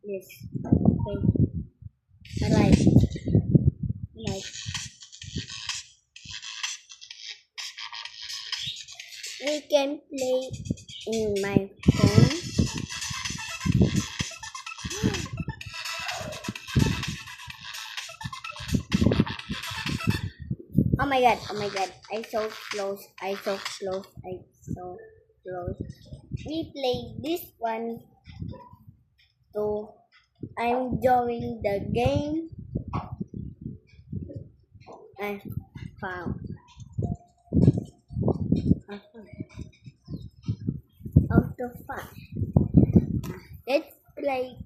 Yes. Okay. Right. Right. We can play in my phone. Oh my god, oh my god. I so close. I so close. I so close. We play this one too. I'm joining the game. I found. I found. Out of five. Let's play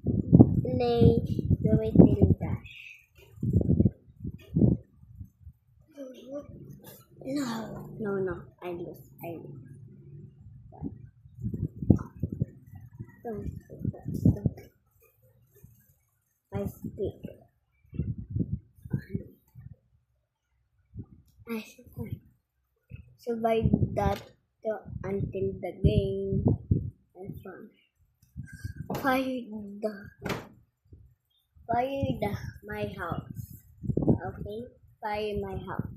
the waiting dash. No. I lose. Don't. I speak. I survive that until the game. I found. Find my house. Okay, find my house.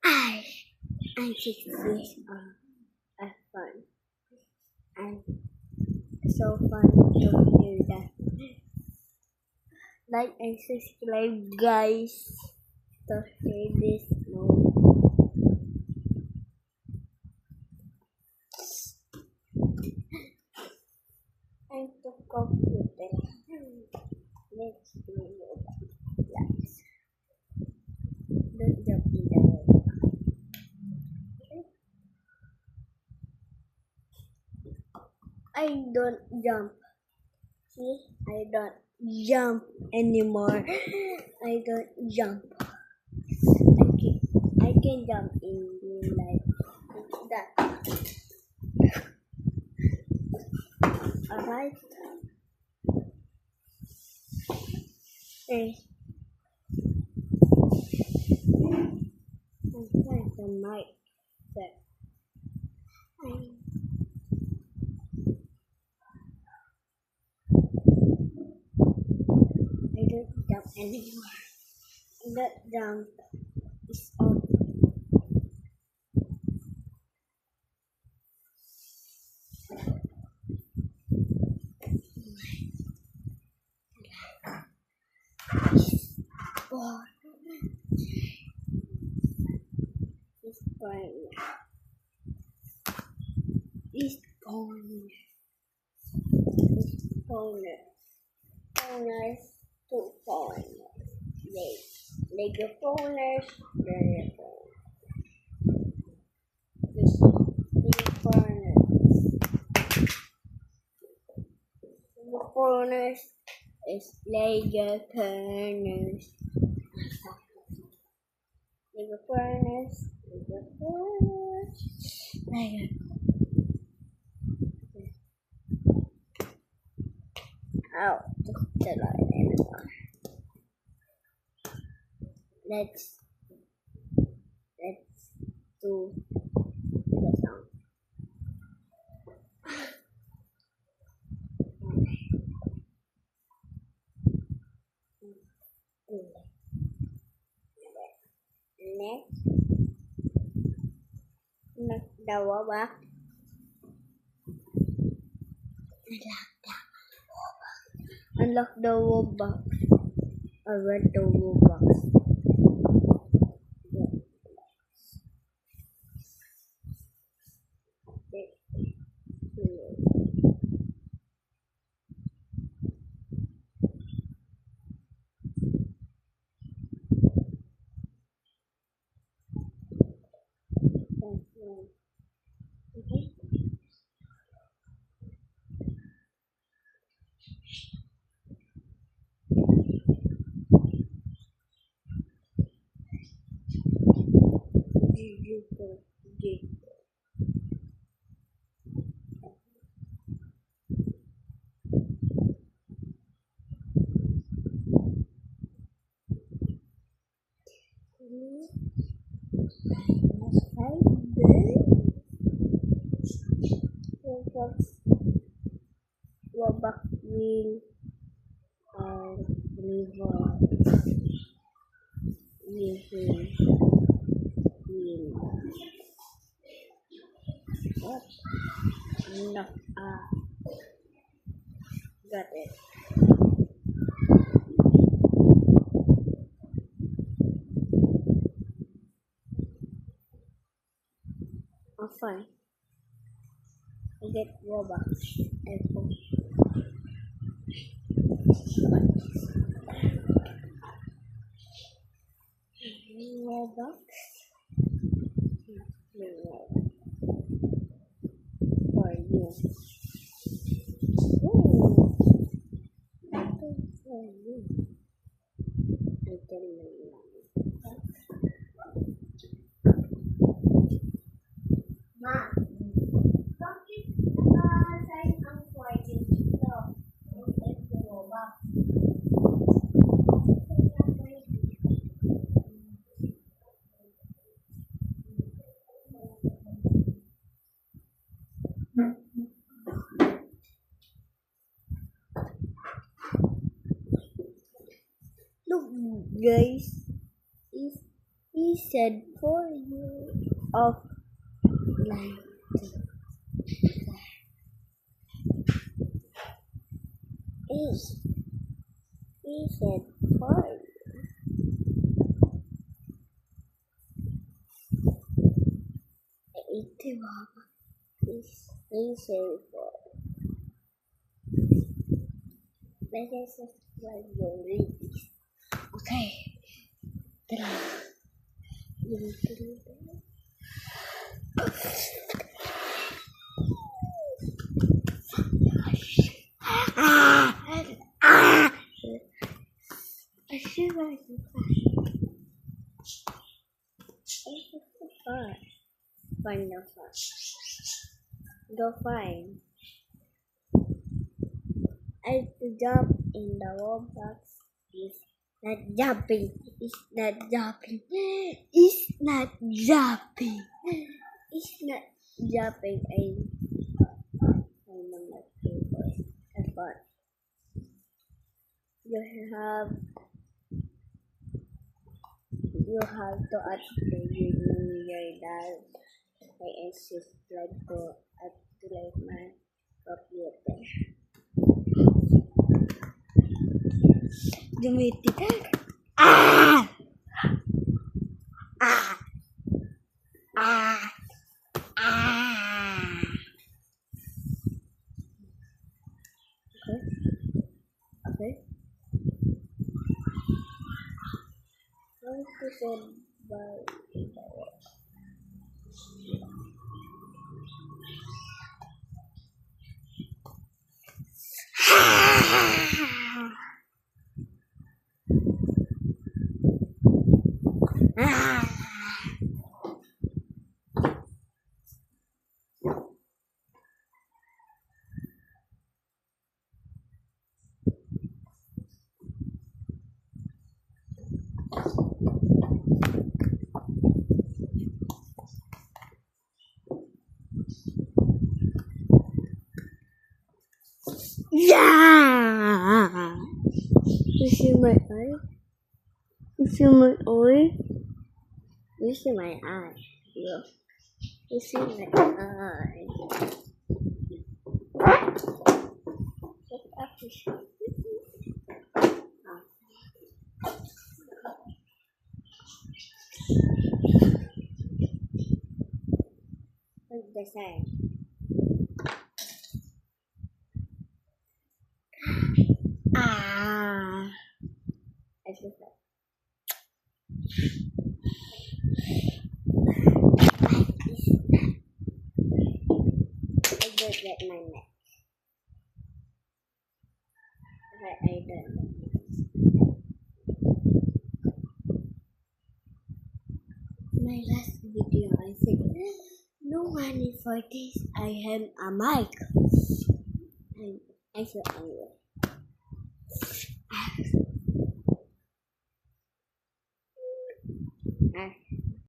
I I'm 6 years old. I fun and so fun to hear that. Like and subscribe, guys, to hear this more. And to computer. Let's do it. Yes. Don't jump in the way. I don't jump. See, I don't jump anymore. I don't jump. I can jump in real life. That. Alright. Hey. Where's the mic set? I don't jump anymore. That jump is on. Oh, it's going. It's going. It's corner. Corners to corners. Lego corners. Lego corners. Lego corners is Lego corners. Lego corners. Lego corners. Lego. Out the line anymore. Let's do the song. Next, knock the wall back. Unlock the wall box. I read the wall box. Robux will reward will what? No, got it. Oh, fine. I get Robux. Apple. Robux. For you. Ooh. For you. I tell you. Ma, bakit sign ang white dito? Ito ba? Look, guys, he said for you of like he said for you. He said for let us subscribe your release. Okay. Fine, no fun. Go fine. I jump in the Roblox is not jumping. It's not jumping. It's not jumping. It's not jumping. I'm not able. But you have to activate your dad. I subscribe to activate my computer. Gamitin. Ah! Ah! Ah! Ah! Okay. How to send by yeah! You see my eye? You see my eye? You see my eye? Yeah. You see my eye? Look up this. What's the sign? Ah! I just said. I don't get my neck. I don't. My last video, I said, no money for this. I have a mic. I said, anyway. Ah.